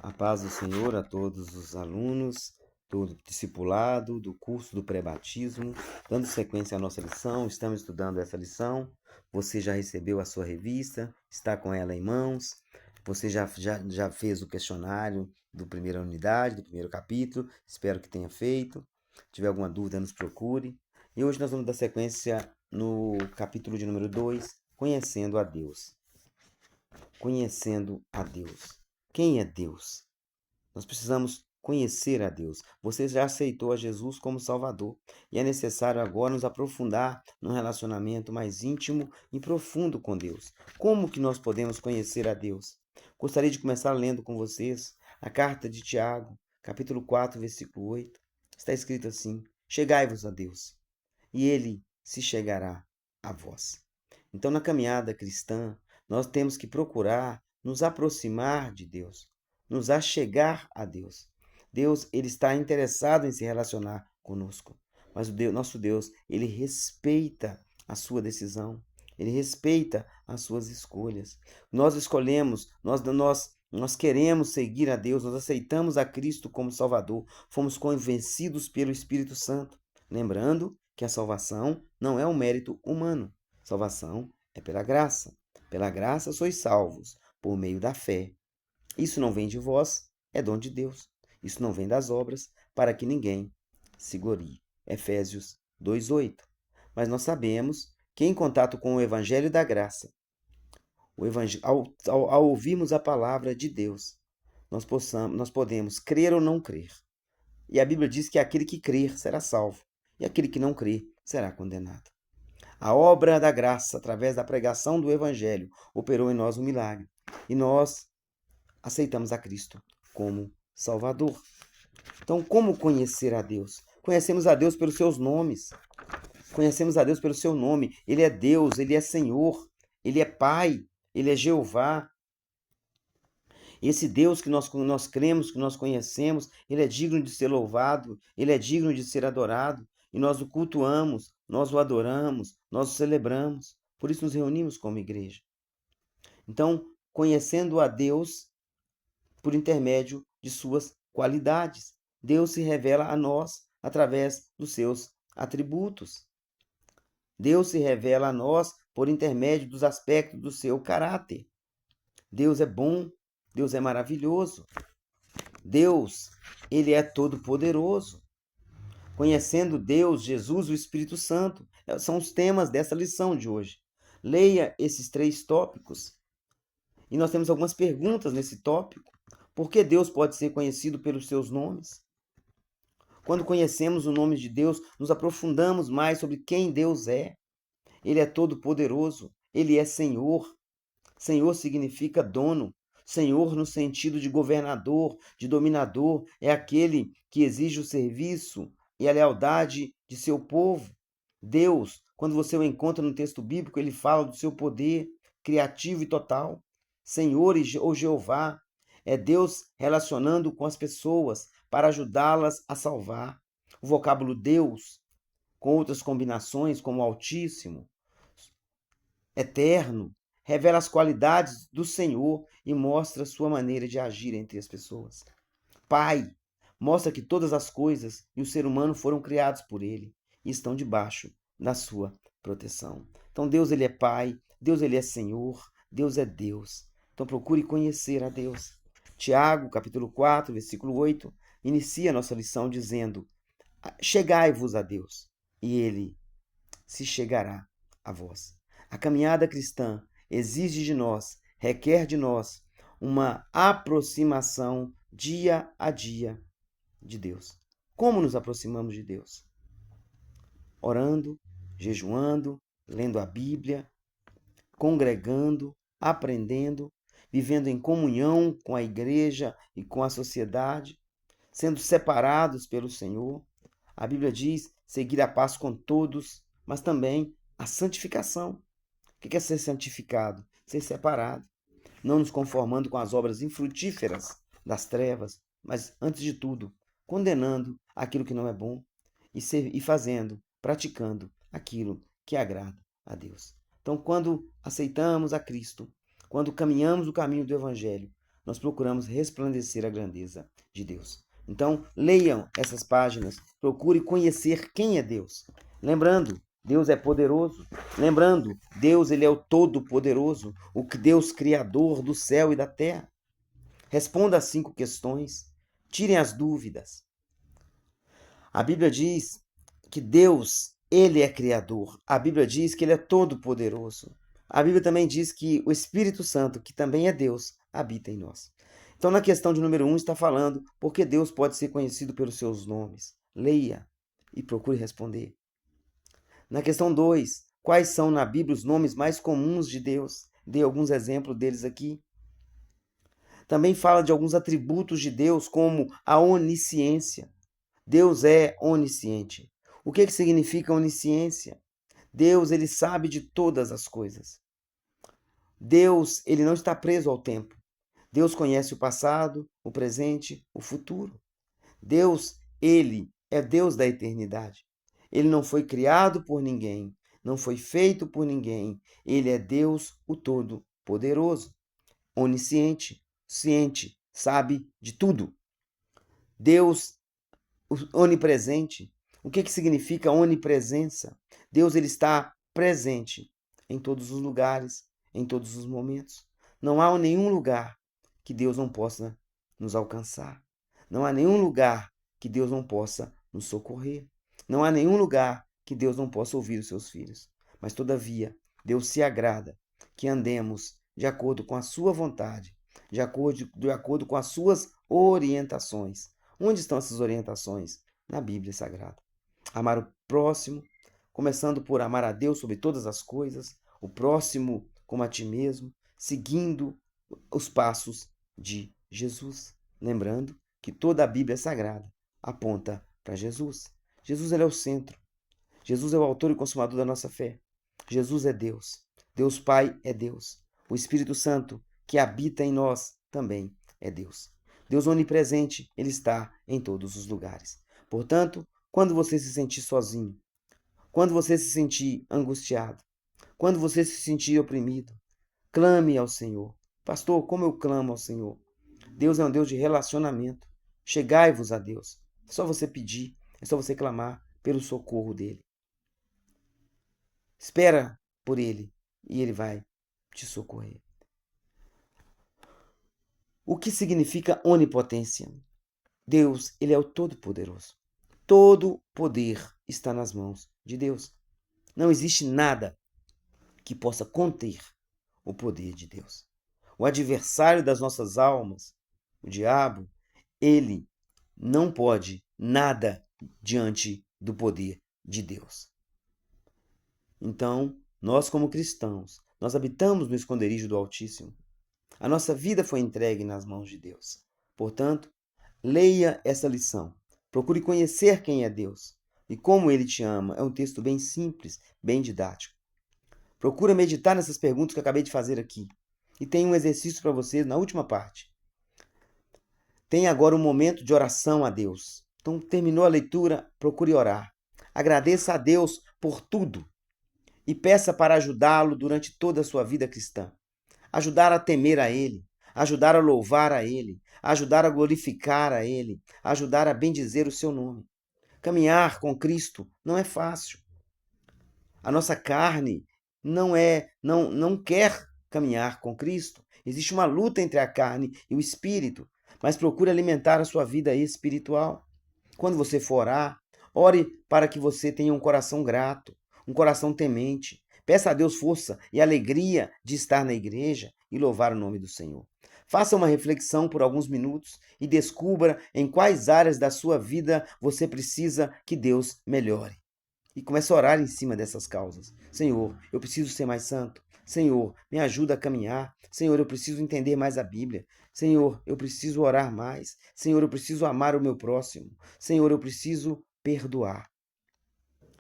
A paz do Senhor a todos os alunos do discipulado, do curso do pré-batismo. Dando sequência à nossa lição, estamos estudando essa lição. Você já recebeu a sua revista, está com ela em mãos. Você já fez o questionário do primeira unidade, do primeiro capítulo. Espero que tenha feito. Se tiver alguma dúvida, nos procure. E hoje nós vamos dar sequência no capítulo de número 2, Conhecendo a Deus. Conhecendo a Deus. Quem é Deus? Nós precisamos conhecer a Deus. Você já aceitou a Jesus como Salvador e é necessário agora nos aprofundar num relacionamento mais íntimo e profundo com Deus. Como que nós podemos conhecer a Deus? Gostaria de começar lendo com vocês a carta de Tiago, capítulo 4, versículo 8. Está escrito assim: Chegai-vos a Deus, e ele se chegará a vós. Então, na caminhada cristã, nós temos que procurar nos aproximar de Deus, nos achegar a Deus. Deus, ele está interessado em se relacionar conosco, mas nosso Deus, ele respeita a sua decisão, ele respeita as suas escolhas. Nós escolhemos, nós queremos seguir a Deus, nós aceitamos a Cristo como Salvador, fomos convencidos pelo Espírito Santo. Lembrando que a salvação não é um mérito humano. Salvação é pela graça. Pela graça sois salvos, por meio da fé. Isso não vem de vós, é dom de Deus. Isso não vem das obras, para que ninguém se glorie. Efésios 2:8. Mas nós sabemos que em contato com o evangelho da graça, ao ouvirmos a palavra de Deus, nós podemos crer ou não crer. E a Bíblia diz que aquele que crer será salvo, e aquele que não crer será condenado. A obra da graça, através da pregação do Evangelho, operou em nós um milagre. E nós aceitamos a Cristo como Salvador. Então, como conhecer a Deus? Conhecemos a Deus pelos seus nomes. Conhecemos a Deus pelo seu nome. Ele é Deus, Ele é Senhor, Ele é Pai, Ele é Jeová. Esse Deus que nós cremos, que nós conhecemos, ele é digno de ser louvado, ele é digno de ser adorado, e nós o cultuamos, nós o adoramos, nós o celebramos. Por isso nos reunimos como igreja. Então, conhecendo a Deus por intermédio de suas qualidades, Deus se revela a nós através dos seus atributos. Deus se revela a nós por intermédio dos aspectos do seu caráter. Deus é bom, Deus é maravilhoso. Deus, ele é todo-poderoso. Conhecendo Deus, Jesus, o Espírito Santo, são os temas dessa lição de hoje. Leia esses 3 tópicos. E nós temos algumas perguntas nesse tópico. Por que Deus pode ser conhecido pelos seus nomes? Quando conhecemos o nome de Deus, nos aprofundamos mais sobre quem Deus é. Ele é todo-poderoso, ele é Senhor. Senhor significa dono. Senhor no sentido de governador, de dominador, é aquele que exige o serviço e a lealdade de seu povo. Deus, quando você o encontra no texto bíblico, ele fala do seu poder criativo e total. Senhor ou Jeová é Deus relacionando com as pessoas para ajudá-las a salvar. O vocábulo Deus, com outras combinações como Altíssimo, Eterno, revela as qualidades do Senhor e mostra sua maneira de agir entre as pessoas. Pai, mostra que todas as coisas e o ser humano foram criados por ele e estão debaixo da sua proteção. Então Deus, ele é Pai, Deus, ele é Senhor, Deus é Deus. Então procure conhecer a Deus. Tiago, capítulo 4, versículo 8, inicia a nossa lição dizendo: Chegai-vos a Deus, e ele se chegará a vós. A caminhada cristã exige de nós, requer de nós, uma aproximação dia a dia de Deus. Como nos aproximamos de Deus? Orando, jejuando, lendo a Bíblia, congregando, aprendendo, vivendo em comunhão com a igreja e com a sociedade, sendo separados pelo Senhor. A Bíblia diz seguir a paz com todos, mas também a santificação. O que é ser santificado? Ser separado. Não nos conformando com as obras infrutíferas das trevas, mas, antes de tudo, condenando aquilo que não é bom e fazendo, praticando aquilo que agrada a Deus. Então, quando aceitamos a Cristo, quando caminhamos o caminho do Evangelho, nós procuramos resplandecer a grandeza de Deus. Então, leiam essas páginas, procure conhecer quem é Deus. Lembrando, Deus é poderoso. Lembrando, Deus ele é o Todo-Poderoso, o Deus Criador do céu e da terra. Responda as 5 questões. Tirem as dúvidas. A Bíblia diz que Deus, ele é Criador. A Bíblia diz que ele é Todo-Poderoso. A Bíblia também diz que o Espírito Santo, que também é Deus, habita em nós. Então, na questão de número 1, está falando porque Deus pode ser conhecido pelos seus nomes. Leia e procure responder. Na questão 2, quais são na Bíblia os nomes mais comuns de Deus? Dei alguns exemplos deles aqui. Também fala de alguns atributos de Deus, como a onisciência. Deus é onisciente. O que significa onisciência? Deus, ele sabe de todas as coisas. Deus, ele não está preso ao tempo. Deus conhece o passado, o presente, o futuro. Deus, ele é Deus da eternidade. Ele não foi criado por ninguém, não foi feito por ninguém. Ele é Deus, o Todo-Poderoso, onisciente, ciente, sabe de tudo. Deus, onipresente. O que significa onipresença? Deus ele está presente em todos os lugares, em todos os momentos. Não há nenhum lugar que Deus não possa nos alcançar. Não há nenhum lugar que Deus não possa nos socorrer. Não há nenhum lugar que Deus não possa ouvir os seus filhos. Mas, todavia, Deus se agrada que andemos de acordo com a sua vontade, de acordo com as suas orientações. Onde estão essas orientações? Na Bíblia Sagrada. Amar o próximo, começando por amar a Deus sobre todas as coisas, o próximo como a ti mesmo, seguindo os passos de Jesus. Lembrando que toda a Bíblia Sagrada aponta para Jesus. Jesus ele é o centro. Jesus é o autor e consumador da nossa fé. Jesus é Deus. Deus Pai é Deus. O Espírito Santo que habita em nós também é Deus. Deus onipresente, ele está em todos os lugares. Portanto, quando você se sentir sozinho, quando você se sentir angustiado, quando você se sentir oprimido, clame ao Senhor. Pastor, como eu clamo ao Senhor? Deus é um Deus de relacionamento. Chegai-vos a Deus. É só você pedir, é só você clamar pelo socorro dele. Espera por ele e ele vai te socorrer. O que significa onipotência? Deus, ele é o Todo-Poderoso. Todo poder está nas mãos de Deus. Não existe nada que possa conter o poder de Deus. O adversário das nossas almas, o diabo, ele não pode nada diante do poder de Deus. Então, nós como cristãos, nós habitamos no esconderijo do Altíssimo. A nossa vida foi entregue nas mãos de Deus. Portanto, leia essa lição. Procure conhecer quem é Deus e como ele te ama. É um texto bem simples, bem didático. Procura meditar nessas perguntas que eu acabei de fazer aqui. E tem um exercício para vocês na última parte. Tem agora um momento de oração a Deus. Então, terminou a leitura, procure orar. Agradeça a Deus por tudo e peça para ajudá-lo durante toda a sua vida cristã. Ajudar a temer a Ele, ajudar a louvar a Ele, ajudar a glorificar a Ele, ajudar a bendizer o seu nome. Caminhar com Cristo não é fácil. A nossa carne não quer caminhar com Cristo. Existe uma luta entre a carne e o espírito, mas procure alimentar a sua vida espiritual. Quando você for orar, ore para que você tenha um coração grato, um coração temente. Peça a Deus força e alegria de estar na igreja e louvar o nome do Senhor. Faça uma reflexão por alguns minutos e descubra em quais áreas da sua vida você precisa que Deus melhore. E comece a orar em cima dessas causas. Senhor, eu preciso ser mais santo. Senhor, me ajuda a caminhar. Senhor, eu preciso entender mais a Bíblia. Senhor, eu preciso orar mais. Senhor, eu preciso amar o meu próximo. Senhor, eu preciso perdoar.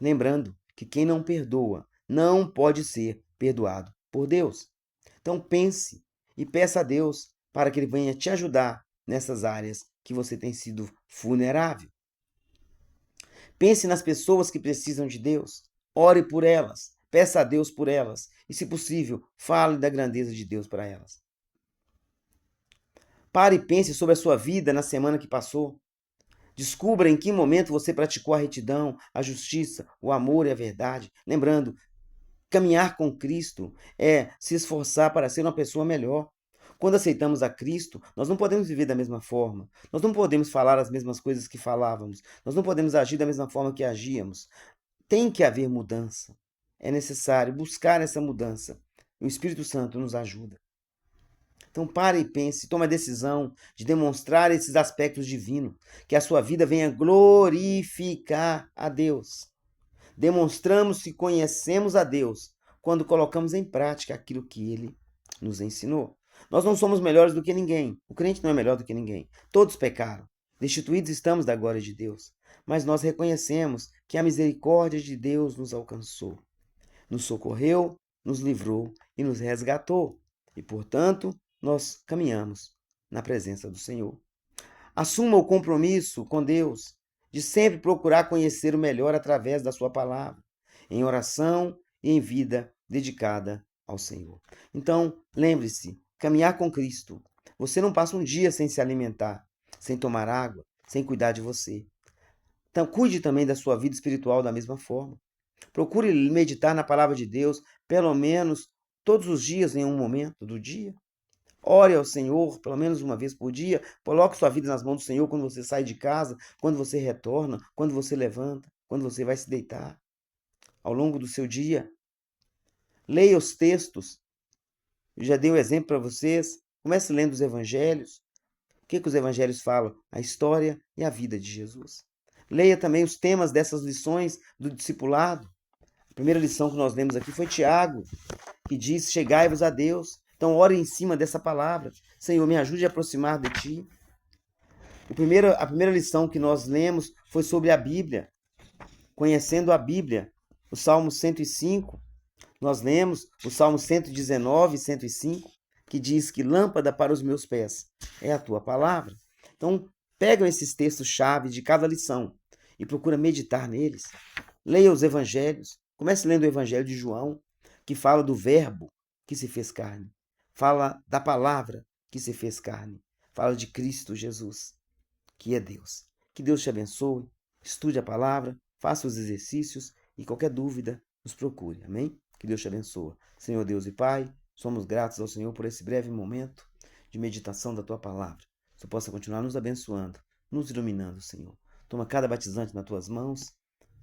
Lembrando que quem não perdoa não pode ser perdoado por Deus. Então pense e peça a Deus para que Ele venha te ajudar nessas áreas que você tem sido vulnerável. Pense nas pessoas que precisam de Deus. Ore por elas. Peça a Deus por elas. E, se possível, fale da grandeza de Deus para elas. Pare e pense sobre a sua vida na semana que passou. Descubra em que momento você praticou a retidão, a justiça, o amor e a verdade. Lembrando, caminhar com Cristo é se esforçar para ser uma pessoa melhor. Quando aceitamos a Cristo, nós não podemos viver da mesma forma. Nós não podemos falar as mesmas coisas que falávamos. Nós não podemos agir da mesma forma que agíamos. Tem que haver mudança. É necessário buscar essa mudança. O Espírito Santo nos ajuda. Então pare e pense, tome a decisão de demonstrar esses aspectos divinos, que a sua vida venha glorificar a Deus. Demonstramos que conhecemos a Deus quando colocamos em prática aquilo que Ele nos ensinou. Nós não somos melhores do que ninguém. O crente não é melhor do que ninguém. Todos pecaram. Destituídos estamos da glória de Deus. Mas nós reconhecemos que a misericórdia de Deus nos alcançou, nos socorreu, nos livrou e nos resgatou. E, portanto, nós caminhamos na presença do Senhor. Assuma o compromisso com Deus de sempre procurar conhecer o melhor através da sua palavra, em oração e em vida dedicada ao Senhor. Então, lembre-se, caminhar com Cristo. Você não passa um dia sem se alimentar, sem tomar água, sem cuidar de você. Então, cuide também da sua vida espiritual da mesma forma. Procure meditar na palavra de Deus, pelo menos todos os dias, em um momento do dia. Ore ao Senhor pelo menos uma vez por dia. Coloque sua vida nas mãos do Senhor quando você sai de casa, quando você retorna, quando você levanta, quando você vai se deitar. Ao longo do seu dia, leia os textos. Eu já dei um exemplo para vocês. Comece lendo os evangelhos. O que os evangelhos falam? A história e a vida de Jesus. Leia também os temas dessas lições do discipulado. A primeira lição que nós lemos aqui foi Tiago, que diz: chegai-vos a Deus. Então, ore em cima dessa palavra. Senhor, me ajude a aproximar de Ti. A primeira lição que nós lemos foi sobre a Bíblia. Conhecendo a Bíblia. O Salmo 105. Nós lemos o Salmo 119 e 105, que diz que lâmpada para os meus pés é a Tua palavra. Então, pegam esses textos-chave de cada lição e procura meditar neles. Leia os evangelhos. Comece lendo o evangelho de João, que fala do verbo que se fez carne. Fala da palavra que se fez carne. Fala de Cristo Jesus, que é Deus. Que Deus te abençoe. Estude a palavra, faça os exercícios e qualquer dúvida, nos procure. Amém? Que Deus te abençoe. Senhor Deus e Pai, somos gratos ao Senhor por esse breve momento de meditação da Tua palavra. Que Tu possa continuar nos abençoando, nos iluminando, Senhor. Toma cada batizante nas Tuas mãos.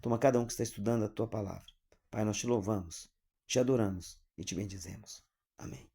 Toma cada um que está estudando a Tua palavra. Pai, nós te louvamos, te adoramos e te bendizemos. Amém.